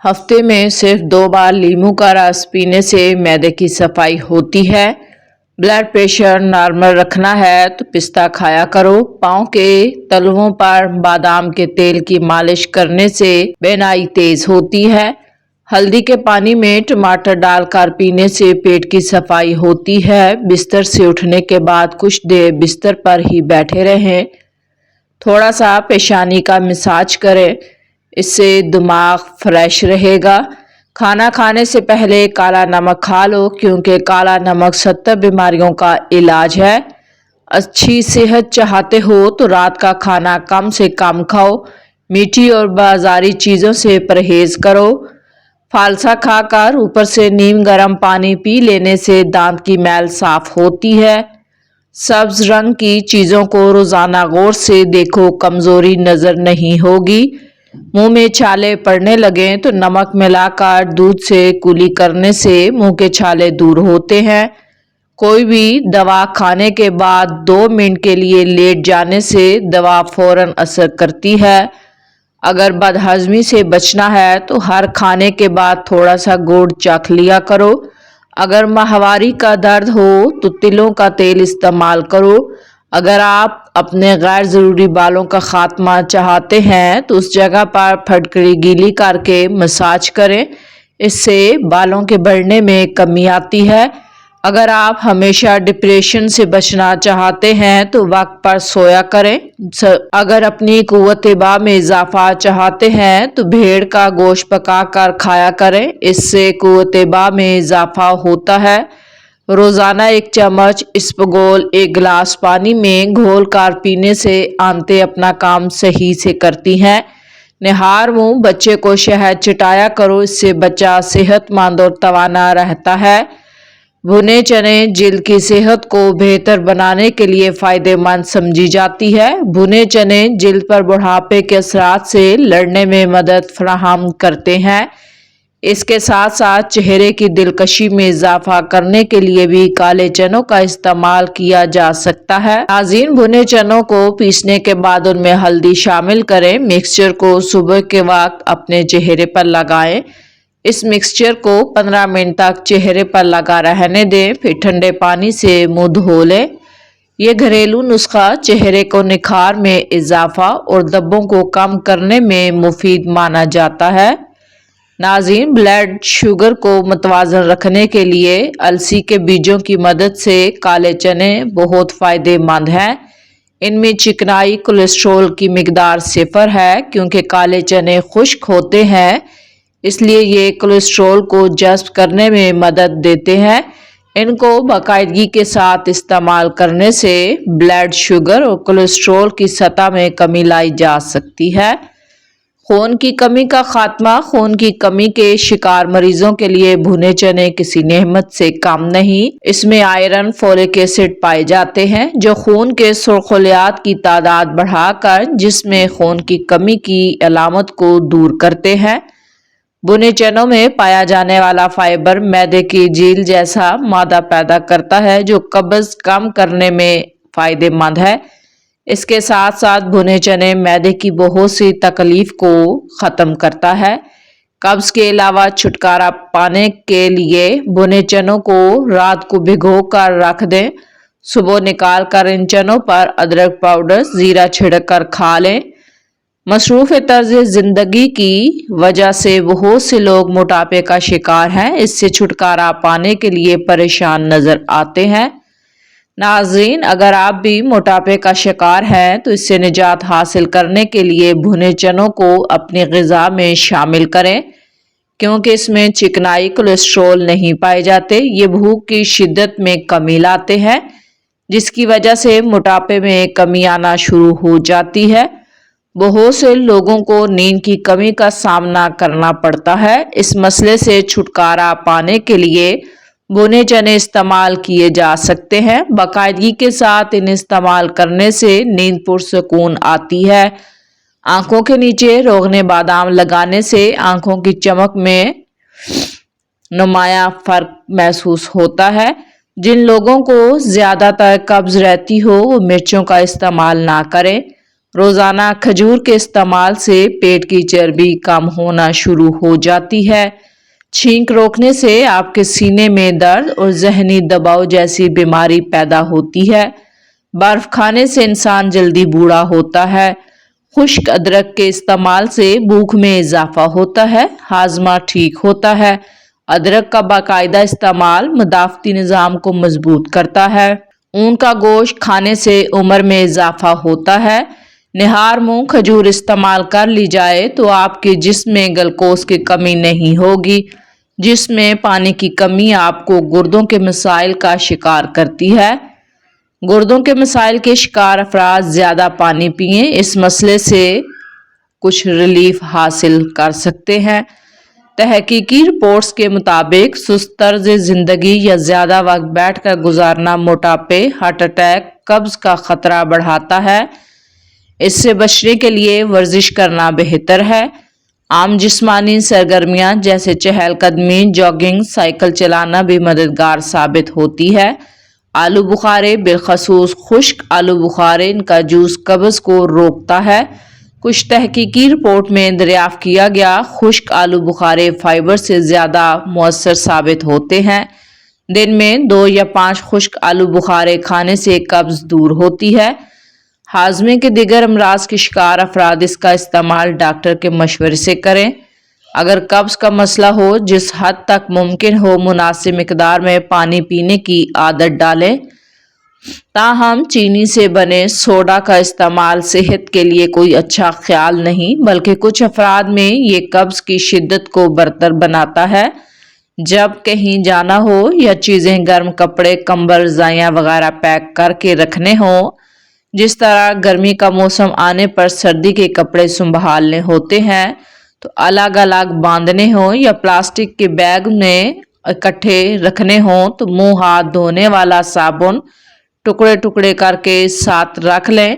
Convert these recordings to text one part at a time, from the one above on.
ہفتے میں صرف 2 بار لیموں کا رس پینے سے معدے کی صفائی ہوتی ہے۔ بلڈ پریشر نارمل رکھنا ہے تو پستہ کھایا کرو۔ پاؤں کے تلوؤں پر بادام کے تیل کی مالش کرنے سے بینائی تیز ہوتی ہے۔ ہلدی کے پانی میں ٹماٹر ڈال کر پینے سے پیٹ کی صفائی ہوتی ہے۔ بستر سے اٹھنے کے بعد کچھ دیر بستر پر ہی بیٹھے رہیں۔ تھوڑا سا پیشانی کا مساج کریں، اس سے دماغ فریش رہے گا۔ کھانا کھانے سے پہلے کالا نمک کھا لو کیونکہ کالا نمک 70 بیماریوں کا علاج ہے۔ اچھی صحت چاہتے ہو تو رات کا کھانا کم سے کم کھاؤ۔ میٹھی اور بازاری چیزوں سے پرہیز کرو۔ فالسا کھا کر اوپر سے نیم گرم پانی پی لینے سے دانت کی میل صاف ہوتی ہے۔ سبز رنگ کی چیزوں کو روزانہ غور سے دیکھو، کمزوری نظر نہیں ہوگی۔ منہ میں چھالے پڑنے لگیں تو نمک ملا کر دودھ سے کولی کرنے سے منہ کے چھالے دور ہوتے ہیں۔ کوئی بھی دوا کھانے کے بعد 2 منٹ کے لیے لیٹ جانے سے دوا فوراً اثر کرتی ہے۔ اگر بدہضمی سے بچنا ہے تو ہر کھانے کے بعد تھوڑا سا گڑ چکھ لیا کرو۔ اگر ماہواری کا درد ہو تو تلوں کا تیل استعمال کرو۔ اگر آپ اپنے غیر ضروری بالوں کا خاتمہ چاہتے ہیں تو اس جگہ پر پھٹکری گیلی کر کے مساج کریں، اس سے بالوں کے بڑھنے میں کمی آتی ہے۔ اگر آپ ہمیشہ ڈپریشن سے بچنا چاہتے ہیں تو وقت پر سویا کریں۔ اگر اپنی قوت بہ میں اضافہ چاہتے ہیں تو بھیڑ کا گوشت پکا کر کھایا کریں، اس سے قوت بہ میں اضافہ ہوتا ہے۔ روزانہ 1 چمچ اسپغول 1 گلاس پانی میں گھول کر پینے سے آنتیں اپنا کام صحیح سے کرتی ہیں۔ نہار منہ بچے کو شہد چٹایا کرو، اس سے بچہ صحت مند اور توانا رہتا ہے۔ بھنے چنے جلد کی صحت کو بہتر بنانے کے لیے فائدہ مند سمجھی جاتی ہے۔ بھنے چنے جلد پر بڑھاپے کے اثرات سے لڑنے میں مدد فراہم کرتے ہیں۔ اس کے ساتھ ساتھ چہرے کی دلکشی میں اضافہ کرنے کے لیے بھی کالے چنوں کا استعمال کیا جا سکتا ہے۔ ناظرین، بھنے چنوں کو پیسنے کے بعد ان میں ہلدی شامل کریں۔ مکسچر کو صبح کے وقت اپنے چہرے پر لگائیں۔ اس مکسچر کو 15 منٹ تک چہرے پر لگا رہنے دیں، پھر ٹھنڈے پانی سے منہ دھو لیں۔ یہ گھریلو نسخہ چہرے کو نکھار میں اضافہ اور دبوں کو کم کرنے میں مفید مانا جاتا ہے۔ ناظرین، بلڈ شوگر کو متوازن رکھنے کے لیے السی کے بیجوں کی مدد سے کالے چنے بہت فائدہ مند ہیں۔ ان میں چکنائی کولیسٹرول کی مقدار 0 ہے۔ کیونکہ کالے چنے خشک ہوتے ہیں اس لیے یہ کولیسٹرول کو جذب کرنے میں مدد دیتے ہیں۔ ان کو باقاعدگی کے ساتھ استعمال کرنے سے بلڈ شوگر اور کولیسٹرول کی سطح میں کمی لائی جا سکتی ہے۔ خون کی کمی کا خاتمہ۔ خون کی کمی کے شکار مریضوں کے لیے بھنے چنے کسی نعمت سے کم نہیں۔ اس میں آئرن، فولک ایسڈ پائے جاتے ہیں جو خون کے سرخ خلیات کی تعداد بڑھا کر جسم میں خون کی کمی کی علامت کو دور کرتے ہیں۔ بھنے چنوں میں پایا جانے والا فائبر معدے کی جیل جیسا مادہ پیدا کرتا ہے جو قبض کم کرنے میں فائدہ مند ہے۔ اس کے ساتھ ساتھ بھنے چنے معدے کی بہت سی تکلیف کو ختم کرتا ہے۔ قبض کے علاوہ چھٹکارا پانے کے لیے بھنے چنوں کو رات کو بھگو کر رکھ دیں۔ صبح نکال کر ان چنوں پر ادرک پاؤڈر، زیرہ چھڑک کر کھا لیں۔ مصروف طرز زندگی کی وجہ سے بہت سے لوگ موٹاپے کا شکار ہیں، اس سے چھٹکارا پانے کے لیے پریشان نظر آتے ہیں۔ ناظرین، اگر آپ بھی موٹاپے کا شکار ہیں تو اس سے نجات حاصل کرنے کے لیے بھنے چنوں کو اپنی غذا میں شامل کریں۔ کیونکہ اس میں چکنائی، کولیسٹرول نہیں پائے جاتے، یہ بھوک کی شدت میں کمی لاتے ہیں جس کی وجہ سے موٹاپے میں کمی آنا شروع ہو جاتی ہے۔ بہت سے لوگوں کو نیند کی کمی کا سامنا کرنا پڑتا ہے۔ اس مسئلے سے چھٹکارا پانے کے لیے بھنے چنے استعمال کیے جا سکتے ہیں۔ باقاعدگی کے ساتھ انہیں استعمال کرنے سے نیند پرسکون آتی ہے۔ آنکھوں کے نیچے روغن بادام لگانے سے آنکھوں کی چمک میں نمایاں فرق محسوس ہوتا ہے۔ جن لوگوں کو زیادہ تر قبض رہتی ہو وہ مرچوں کا استعمال نہ کریں۔ روزانہ کھجور کے استعمال سے پیٹ کی چربی کم ہونا شروع ہو جاتی ہے۔ چھینک روکنے سے آپ کے سینے میں درد اور ذہنی دباؤ جیسی بیماری پیدا ہوتی ہے۔ برف کھانے سے انسان جلدی بوڑھا ہوتا ہے۔ خشک ادرک کے استعمال سے بھوک میں اضافہ ہوتا ہے، ہاضمہ ٹھیک ہوتا ہے۔ ادرک کا باقاعدہ استعمال مدافعتی نظام کو مضبوط کرتا ہے۔ اون کا گوشت کھانے سے عمر میں اضافہ ہوتا ہے۔ نہار منہ کھجور استعمال کر لی جائے تو آپ کے جسم میں گلوکوز کی کمی نہیں ہوگی۔ جسم میں پانی کی کمی آپ کو گردوں کے مسائل کا شکار کرتی ہے۔ گردوں کے مسائل کے شکار افراد زیادہ پانی پئیں، اس مسئلے سے کچھ ریلیف حاصل کر سکتے ہیں۔ تحقیقی رپورٹس کے مطابق سست طرز زندگی یا زیادہ وقت بیٹھ کر گزارنا موٹاپے، ہارٹ اٹیک، قبض کا خطرہ بڑھاتا ہے۔ اس سے بچنے کے لیے ورزش کرنا بہتر ہے۔ عام جسمانی سرگرمیاں جیسے چہل قدمی، جاگنگ، سائیکل چلانا بھی مددگار ثابت ہوتی ہے۔ آلو بخارے، بالخصوص خشک آلو بخارے، ان کا جوس قبض کو روکتا ہے۔ کچھ تحقیقی رپورٹ میں دریافت کیا گیا خشک آلو بخارے فائبر سے زیادہ مؤثر ثابت ہوتے ہیں۔ دن میں 2 یا 5 خشک آلو بخارے کھانے سے قبض دور ہوتی ہے۔ ہاضمے کے دیگر امراض کے شکار افراد اس کا استعمال ڈاکٹر کے مشورے سے کریں۔ اگر قبض کا مسئلہ ہو، جس حد تک ممکن ہو مناسب مقدار میں پانی پینے کی عادت ڈالیں۔ تاہم چینی سے بنے سوڈا کا استعمال صحت کے لیے کوئی اچھا خیال نہیں، بلکہ کچھ افراد میں یہ قبض کی شدت کو برتر بناتا ہے۔ جب کہیں جانا ہو یا چیزیں گرم کپڑے، کمبل، رضائیاں وغیرہ پیک کر کے رکھنے ہوں، جس طرح گرمی کا موسم آنے پر سردی کے کپڑے سنبھالنے ہوتے ہیں، تو الگ الگ باندھنے ہوں یا پلاسٹک کے بیگ میں اکٹھے رکھنے ہوں تو منہ ہاتھ دھونے والا صابن ٹکڑے ٹکڑے کر کے ساتھ رکھ لیں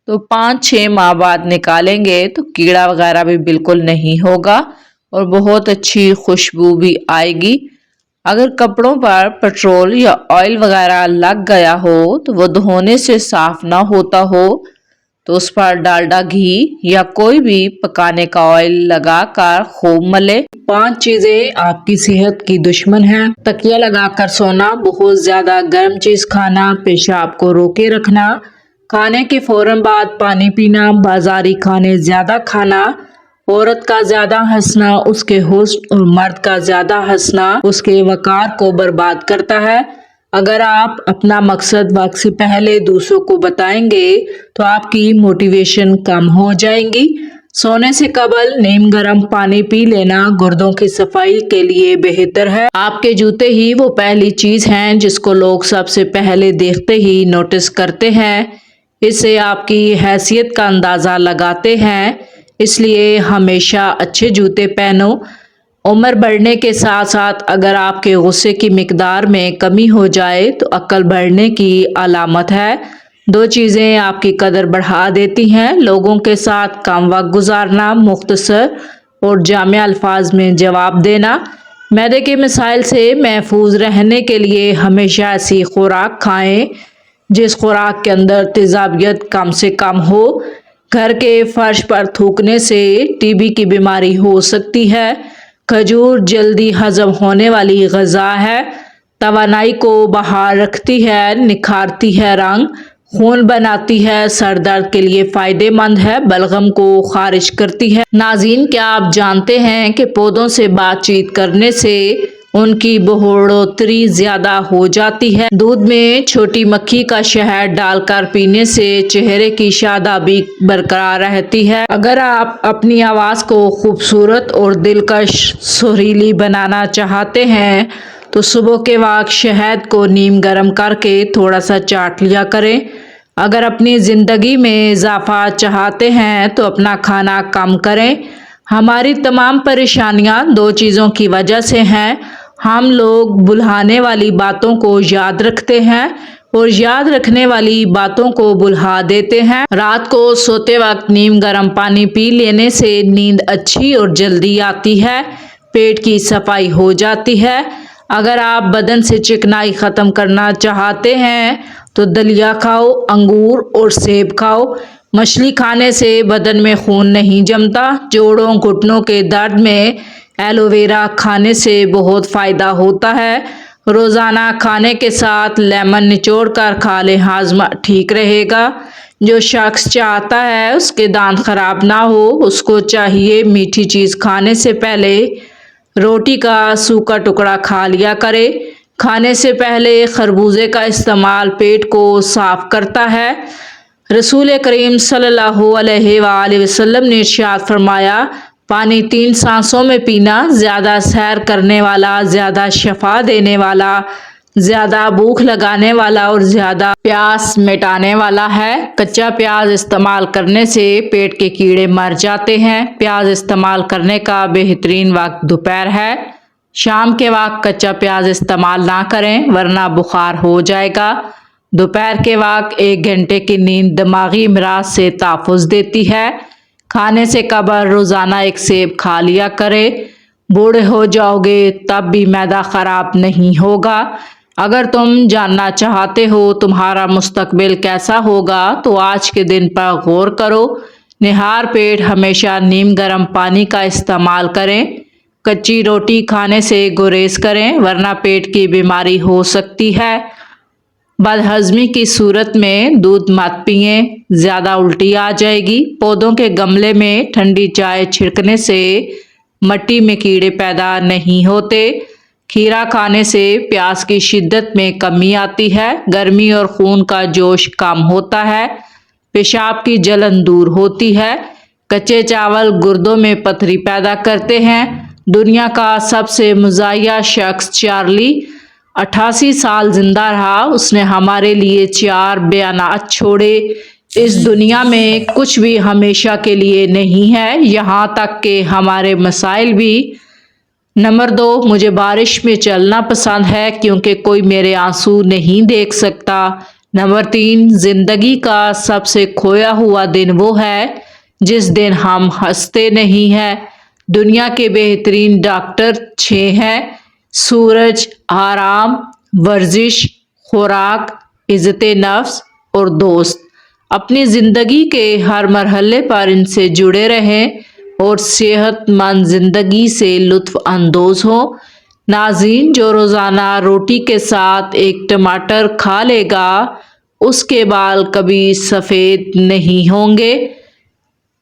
تو 5-6 ماہ بعد نکالیں گے تو کیڑا وغیرہ بھی بالکل نہیں ہوگا اور بہت اچھی خوشبو بھی آئے گی۔ اگر کپڑوں پر پیٹرول یا آئل وغیرہ لگ گیا ہو تو وہ دھونے سے صاف نہ ہوتا ہو تو اس پر ڈالڈا گھی یا کوئی بھی پکانے کا آئل لگا کر خوب ملے۔ 5 چیزیں آپ کی صحت کی دشمن ہیں۔ تکیہ لگا کر سونا، بہت زیادہ گرم چیز کھانا، پیشاب کو روکے رکھنا، کھانے کے فوراً بعد پانی پینا، بازاری کھانے زیادہ کھانا، عورت کا زیادہ ہنسنا اس کے حسن اور مرد کا زیادہ ہنسنا اس کے وقار کو برباد کرتا ہے۔ اگر آپ اپنا مقصد وقت سے پہلے دوسروں کو بتائیں گے تو آپ کی موٹیویشن کم ہو جائے گی۔ سونے سے قبل نیم گرم پانی پی لینا گردوں کی صفائی کے لیے بہتر ہے۔ آپ کے جوتے ہی وہ پہلی چیز ہیں جس کو لوگ سب سے پہلے دیکھتے ہی نوٹس کرتے ہیں، اس سے آپ کی حیثیت کا اندازہ لگاتے ہیں، اس لیے ہمیشہ اچھے جوتے پہنو۔ عمر بڑھنے کے ساتھ ساتھ اگر آپ کے غصے کی مقدار میں کمی ہو جائے تو عقل بڑھنے کی علامت ہے۔ 2 چیزیں آپ کی قدر بڑھا دیتی ہیں: لوگوں کے ساتھ کم وقت گزارنا، مختصر اور جامع الفاظ میں جواب دینا۔ معدے کے مسائل سے محفوظ رہنے کے لیے ہمیشہ ایسی خوراک کھائیں جس خوراک کے اندر تیزابیت کم سے کم ہو۔ گھر کے فرش پر تھوکنے سے ٹی بی کی بیماری ہو سکتی ہے۔ کھجور جلدی ہضم ہونے والی غذا ہے، توانائی کو بحال رکھتی ہے، نکھارتی ہے رنگ، خون بناتی ہے، سر درد کے لیے فائدہ مند ہے، بلغم کو خارج کرتی ہے۔ ناظرین، کیا آپ جانتے ہیں کہ پودوں سے بات چیت کرنے سے ان کی بڑھوتری زیادہ ہو جاتی ہے؟ دودھ میں چھوٹی مکھی کا شہد ڈال کر پینے سے چہرے کی شادابی برقرار رہتی ہے۔ اگر آپ اپنی آواز کو خوبصورت اور دلکش سریلی بنانا چاہتے ہیں تو صبح کے وقت شہد کو نیم گرم کر کے تھوڑا سا چاٹ لیا کریں۔ اگر اپنی زندگی میں اضافہ چاہتے ہیں تو اپنا کھانا کم کریں۔ ہماری تمام پریشانیاں 2 چیزوں کی وجہ سے ہیں: ہم لوگ بھلانے والی باتوں کو یاد رکھتے ہیں اور یاد رکھنے والی باتوں کو بھلا دیتے ہیں۔ رات کو سوتے وقت نیم گرم پانی پی لینے سے نیند اچھی اور جلدی آتی ہے، پیٹ کی صفائی ہو جاتی ہے۔ اگر آپ بدن سے چکنائی ختم کرنا چاہتے ہیں تو دلیا کھاؤ، انگور اور سیب کھاؤ۔ مچھلی کھانے سے بدن میں خون نہیں جمتا۔ جوڑوں گھٹنوں کے درد میں ایلو ویرا کھانے سے بہت فائدہ ہوتا ہے۔ روزانہ کھانے کے ساتھ لیمن نچوڑ کر کھا لیں، ہاضمہ ٹھیک رہے گا۔ جو شخص چاہتا ہے اس کے دانت خراب نہ ہو، اس کو چاہیے میٹھی چیز کھانے سے پہلے روٹی کا سوکھا ٹکڑا کھا لیا کرے۔ کھانے سے پہلے خربوزے کا استعمال پیٹ کو صاف کرتا ہے۔ رسول کریم صلی اللہ علیہ وآلہ وسلم نے ارشاد فرمایا، پانی 3 سانسوں میں پینا زیادہ سیر کرنے والا، زیادہ شفا دینے والا، زیادہ بھوک لگانے والا اور زیادہ پیاس مٹانے والا ہے۔ کچا پیاز استعمال کرنے سے پیٹ کے کیڑے مر جاتے ہیں۔ پیاز استعمال کرنے کا بہترین وقت دوپہر ہے۔ شام کے وقت کچا پیاز استعمال نہ کریں ورنہ بخار ہو جائے گا۔ دوپہر کے وقت 1 گھنٹے کی نیند دماغی امراض سے تحفظ دیتی ہے۔ کھانے سے قبل روزانہ 1 سیب کھا لیا کرے۔ بوڑھے ہو جاؤ گے تب بھی معدہ خراب نہیں ہوگا۔ اگر تم جاننا چاہتے ہو تمہارا مستقبل کیسا ہوگا تو آج کے دن پر غور کرو۔ نہار پیٹ ہمیشہ نیم گرم پانی کا استعمال کریں۔ کچی روٹی کھانے سے گریز کریں ورنہ پیٹ کی بیماری ہو سکتی ہے۔ بدہضمی کی صورت میں دودھ مت پئیں، زیادہ الٹی آ جائے گی۔ پودوں کے گملے میں ٹھنڈی چائے چھڑکنے سے مٹی میں کیڑے پیدا نہیں ہوتے۔ کھیرا کھانے سے پیاس کی شدت میں کمی آتی ہے، گرمی اور خون کا جوش کم ہوتا ہے، پیشاب کی جلن دور ہوتی ہے۔ کچے چاول گردوں میں پتھری پیدا کرتے ہیں۔ دنیا کا سب سے مزاحیہ شخص چارلی 88 سال زندہ رہا۔ اس نے ہمارے لیے 4 بیانات چھوڑے۔ اس دنیا میں کچھ بھی ہمیشہ کے لیے نہیں ہے، یہاں تک کہ ہمارے مسائل بھی۔ نمبر 2، مجھے بارش میں چلنا پسند ہے کیونکہ کوئی میرے آنسو نہیں دیکھ سکتا۔ نمبر 3، زندگی کا سب سے کھویا ہوا دن وہ ہے جس دن ہم ہنستے نہیں ہیں۔ دنیا کے بہترین ڈاکٹر 6 ہیں: سورج، آرام، ورزش، خوراک، عزت نفس اور دوست۔ اپنی زندگی کے ہر مرحلے پر ان سے جڑے رہیں اور صحت مند زندگی سے لطف اندوز ہوں۔ ناظرین، جو روزانہ روٹی کے ساتھ 1 ٹماٹر کھا لے گا اس کے بال کبھی سفید نہیں ہوں گے۔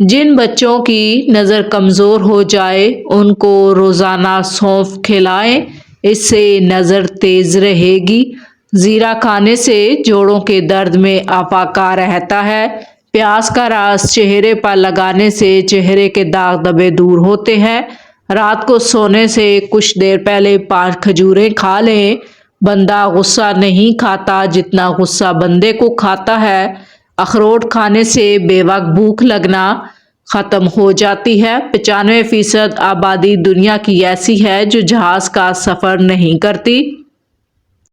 جن بچوں کی نظر کمزور ہو جائے ان کو روزانہ سونف کھلائیں، اس سے نظر تیز رہے گی۔ زیرہ کھانے سے جوڑوں کے درد میں افاقہ رہتا ہے۔ پیاز کا رس چہرے پر لگانے سے چہرے کے داغ دھبے دور ہوتے ہیں۔ رات کو سونے سے کچھ دیر پہلے 5 کھجوریں کھا لیں۔ بندہ غصہ نہیں کھاتا جتنا غصہ بندے کو کھاتا ہے۔ اخروٹ کھانے سے بے وقت بھوک لگنا ختم ہو جاتی ہے۔ 95% آبادی دنیا کی ایسی ہے جو جہاز کا سفر نہیں کرتی۔